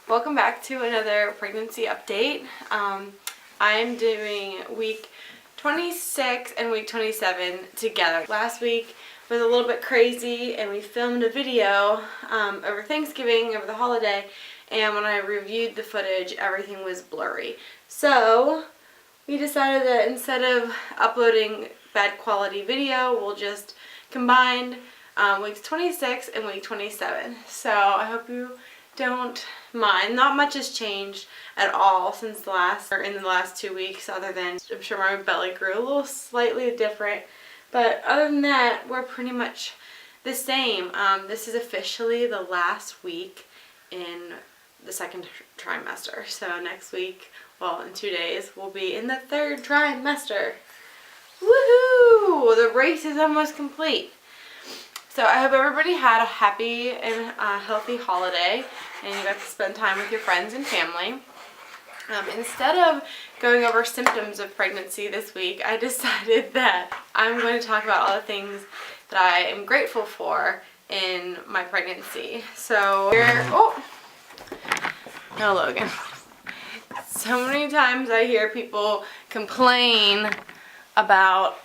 Welcome back to another pregnancy update. I'm doing week 26 and week 27 together. Last week was a little bit crazy and we filmed a video over Thanksgiving, over the holiday, and when I reviewed the footage, everything was blurry. So we decided that instead of uploading bad quality video, we'll just combine weeks 26 and week 27. So I hope you don't mind. Not much has changed at all since in the last 2 weeks, other than I'm sure my belly grew a little slightly different, but other than that we're pretty much the same. This is officially the last week in the second trimester, so next week, well, in 2 days, we'll be in the third trimester. Woohoo! The race is almost complete. So I hope everybody had a happy and healthy holiday and you got to spend time with your friends and family. Instead of going over symptoms of pregnancy this week, I decided that I'm going to talk about all the things that I am grateful for in my pregnancy. So no, Logan. So many times I hear people complain about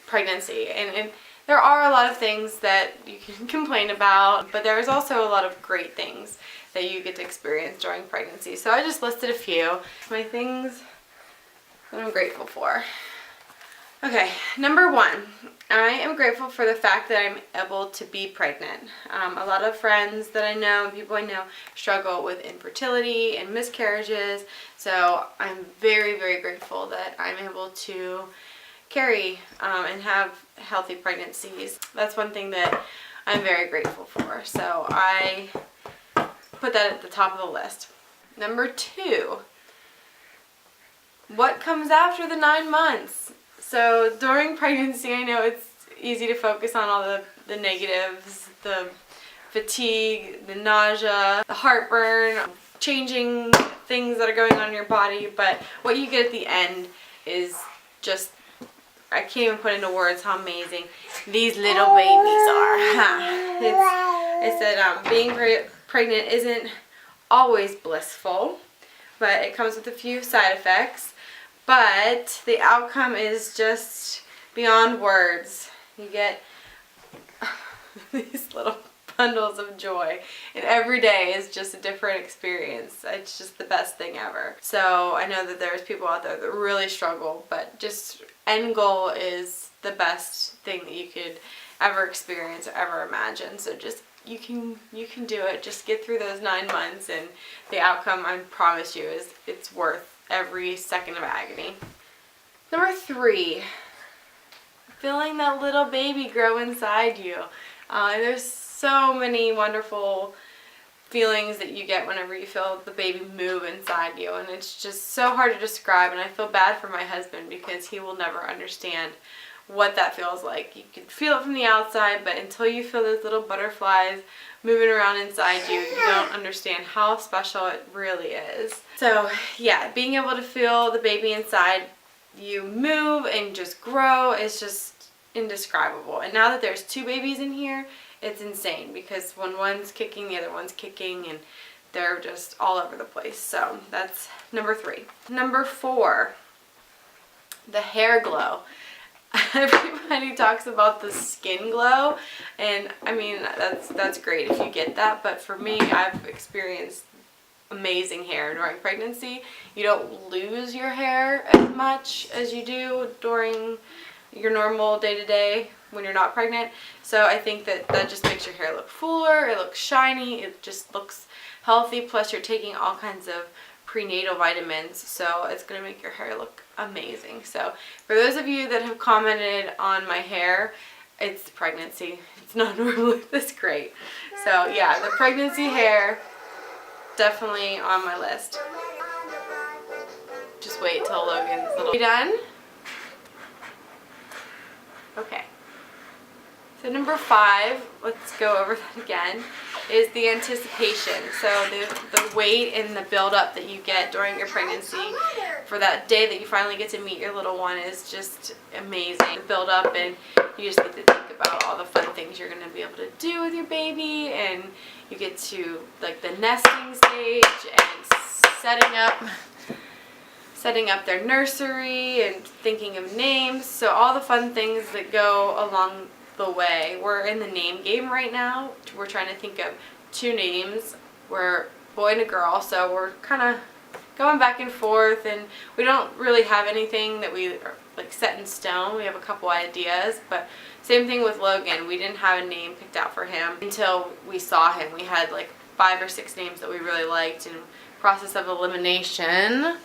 pregnancy, and there are a lot of things that you can complain about, but there's also a lot of great things that you get to experience during pregnancy. So I just listed a few my things that I'm grateful for. Okay, number one, I am grateful for the fact that I'm able to be pregnant. A lot of friends that I know, people I know, struggle with infertility and miscarriages, so I'm very, very grateful that I'm able to carry and have healthy pregnancies. That's one thing that I'm very grateful for, so I put that at the top of the list. Number two, what comes after the 9 months? So during pregnancy, I know it's easy to focus on all the negatives, the fatigue, the nausea, the heartburn, changing things that are going on in your body, but what you get at the end is just, I can't even put into words how amazing these little babies are. It's that being pregnant isn't always blissful, but it comes with a few side effects. But the outcome is just beyond words. You get these little bundles of joy, and every day is just a different experience. It's just the best thing ever. So I know that there's people out there that really struggle, but just end goal is the best thing that you could ever experience or ever imagine. So just you can do it. Just get through those 9 months, and the outcome, I promise you, is it's worth every second of agony. Number three, feeling that little baby grow inside you. There's so many wonderful feelings that you get whenever you feel the baby move inside you, and it's just so hard to describe, and I feel bad for my husband because he will never understand what that feels like. You can feel it from the outside, but until you feel those little butterflies moving around inside you, you don't understand how special it really is. So yeah, being able to feel the baby inside you move and just grow is just indescribable. And now that there's 2 babies in here, it's insane because when one's kicking, the other one's kicking, and they're just all over the place. So that's number 3. Number 4, the hair glow. Everybody talks about the skin glow, and I mean that's great if you get that, but for me, I've experienced amazing hair during pregnancy. You don't lose your hair as much as you do during your normal day-to-day when you're not pregnant, so I think that just makes your hair look fuller, it looks shiny, it just looks healthy, plus you're taking all kinds of prenatal vitamins, so it's going to make your hair look amazing. So for those of you that have commented on my hair, it's the pregnancy. It's not normally this great. So yeah, the pregnancy hair, definitely on my list. Just wait till Logan's little... You done? Okay. So number 5, let's go over that again, is the anticipation. So the wait and the build-up that you get during your pregnancy for that day that you finally get to meet your little one is just amazing. The build-up, and you just get to think about all the fun things you're going to be able to do with your baby, and you get to like the nesting stage and setting up their nursery and thinking of names. So all the fun things that go along the way. We're in the name game right now. We're trying to think of 2 names. We're boy and a girl, so we're kind of going back and forth, and we don't really have anything that we are like set in stone. We have a couple ideas, but same thing with Logan. We didn't have a name picked out for him until we saw him. We had like 5 or 6 names that we really liked, and process of elimination,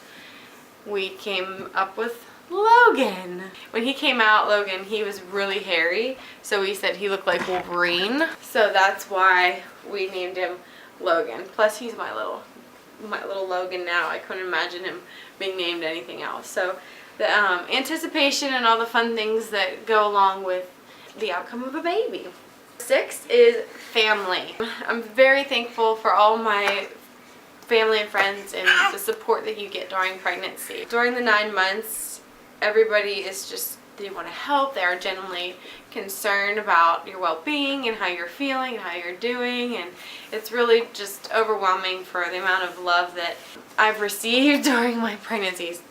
we came up with Logan. When he came out, Logan, he was really hairy, so we said he looked like Wolverine. So that's why we named him Logan. Plus, he's my little Logan now. I couldn't imagine him being named anything else. So the anticipation and all the fun things that go along with the outcome of a baby. 6 is family. I'm very thankful for all my family and friends and the support that you get during pregnancy. During the 9 months, everybody is just, they want to help. They are genuinely concerned about your well-being and how you're feeling and how you're doing, and it's really just overwhelming for the amount of love that I've received during my pregnancies.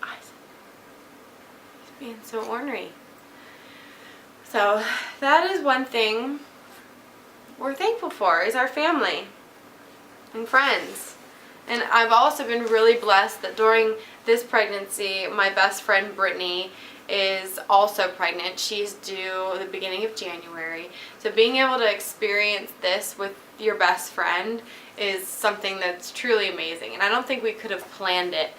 He's being so ornery. So that is one thing we're thankful for, is our family and friends. And I've also been really blessed that during this pregnancy, my best friend Brittany is also pregnant. She's due the beginning of January. So being able to experience this with your best friend is something that's truly amazing. And I don't think we could have planned it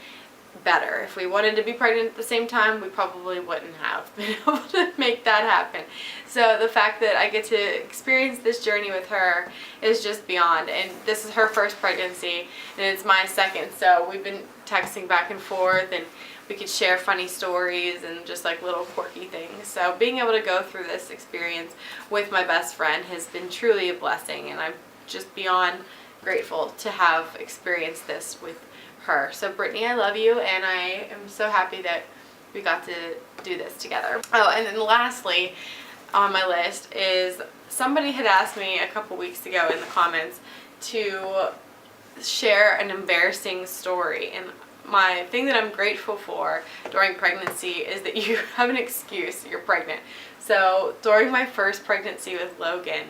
better. If we wanted to be pregnant at the same time, we probably wouldn't have been able to make that happen. So the fact that I get to experience this journey with her is just beyond. And this is her first pregnancy, and it's my second. So we've been texting back and forth, and we could share funny stories and just like little quirky things. So being able to go through this experience with my best friend has been truly a blessing, and I'm just beyond grateful to have experienced this with her. So Brittany, I love you, and I am so happy that we got to do this together. Oh, and then lastly on my list is, somebody had asked me a couple weeks ago in the comments to share an embarrassing story, and my thing that I'm grateful for during pregnancy is that you have an excuse. You're pregnant. So during my first pregnancy with Logan,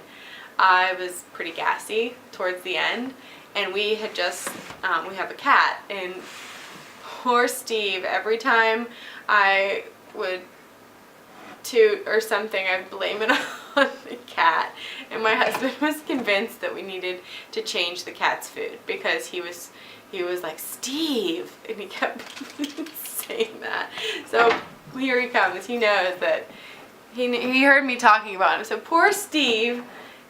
I was pretty gassy towards the end, and we had just we have a cat, and poor Steve, every time I would toot or something, I'd blame it on the cat, and my husband was convinced that we needed to change the cat's food because he was like, Steve, and he kept saying that. So here he comes. He knows that he heard me talking about him. So poor Steve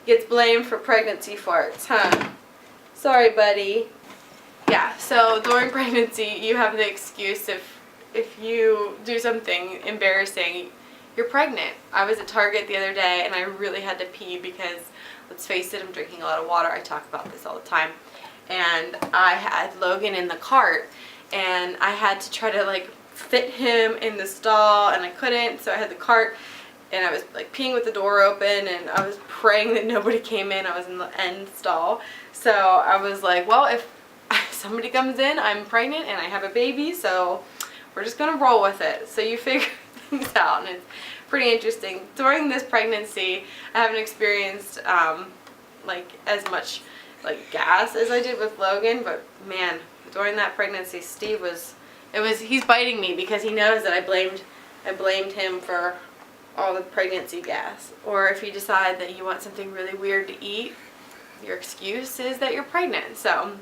gets blamed for pregnancy farts, huh? Sorry, buddy. Yeah, so during pregnancy, you have the excuse if you do something embarrassing, you're pregnant. I was at Target the other day, and I really had to pee because, let's face it, I'm drinking a lot of water. I talk about this all the time. And I had Logan in the cart, and I had to try to like fit him in the stall, and I couldn't, so I had the cart, and I was like peeing with the door open, and I was praying that nobody came in. I was in the end stall. So I was like, well, if somebody comes in, I'm pregnant and I have a baby, so we're just gonna roll with it. So you figure things out, and it's pretty interesting. During this pregnancy, I haven't experienced like as much like gas as I did with Logan, but man, during that pregnancy, Steve he's biting me because he knows that I blamed him for all the pregnancy gas. Or if you decide that you want something really weird to eat, your excuse is that you're pregnant. So,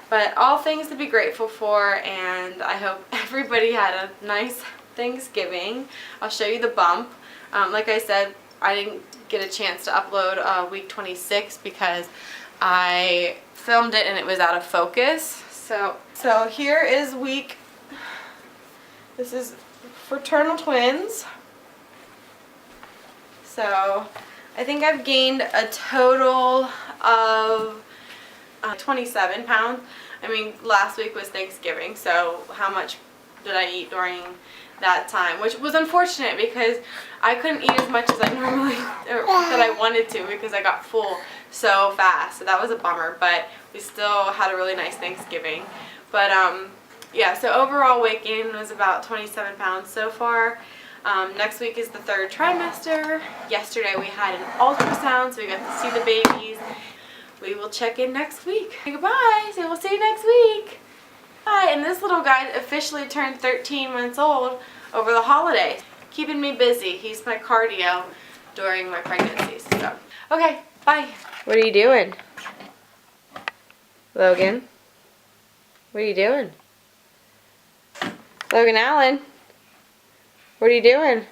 but all things to be grateful for, and I hope everybody had a nice Thanksgiving. I'll show you the bump. Like I said, I didn't get a chance to upload week 26 because I filmed it and it was out of focus. So here is this is fraternal twins. So I think I've gained a total of 27 pounds. I mean, last week was Thanksgiving, so how much did I eat during that time? Which was unfortunate because I couldn't eat as much as I normally, or that I wanted to, because I got full so fast. So that was a bummer, but we still had a really nice Thanksgiving. But yeah, so overall weight gain was about 27 pounds so far. Next week is the 3rd trimester. Yesterday we had an ultrasound, so we got to see the babies. We will check in next week. Goodbye. So we'll see you next week. Bye. And this little guy officially turned 13 months old over the holidays. Keeping me busy. He's my cardio during my pregnancy. So, okay. Bye. What are you doing? Logan? What are you doing? Logan Allen? What are you doing?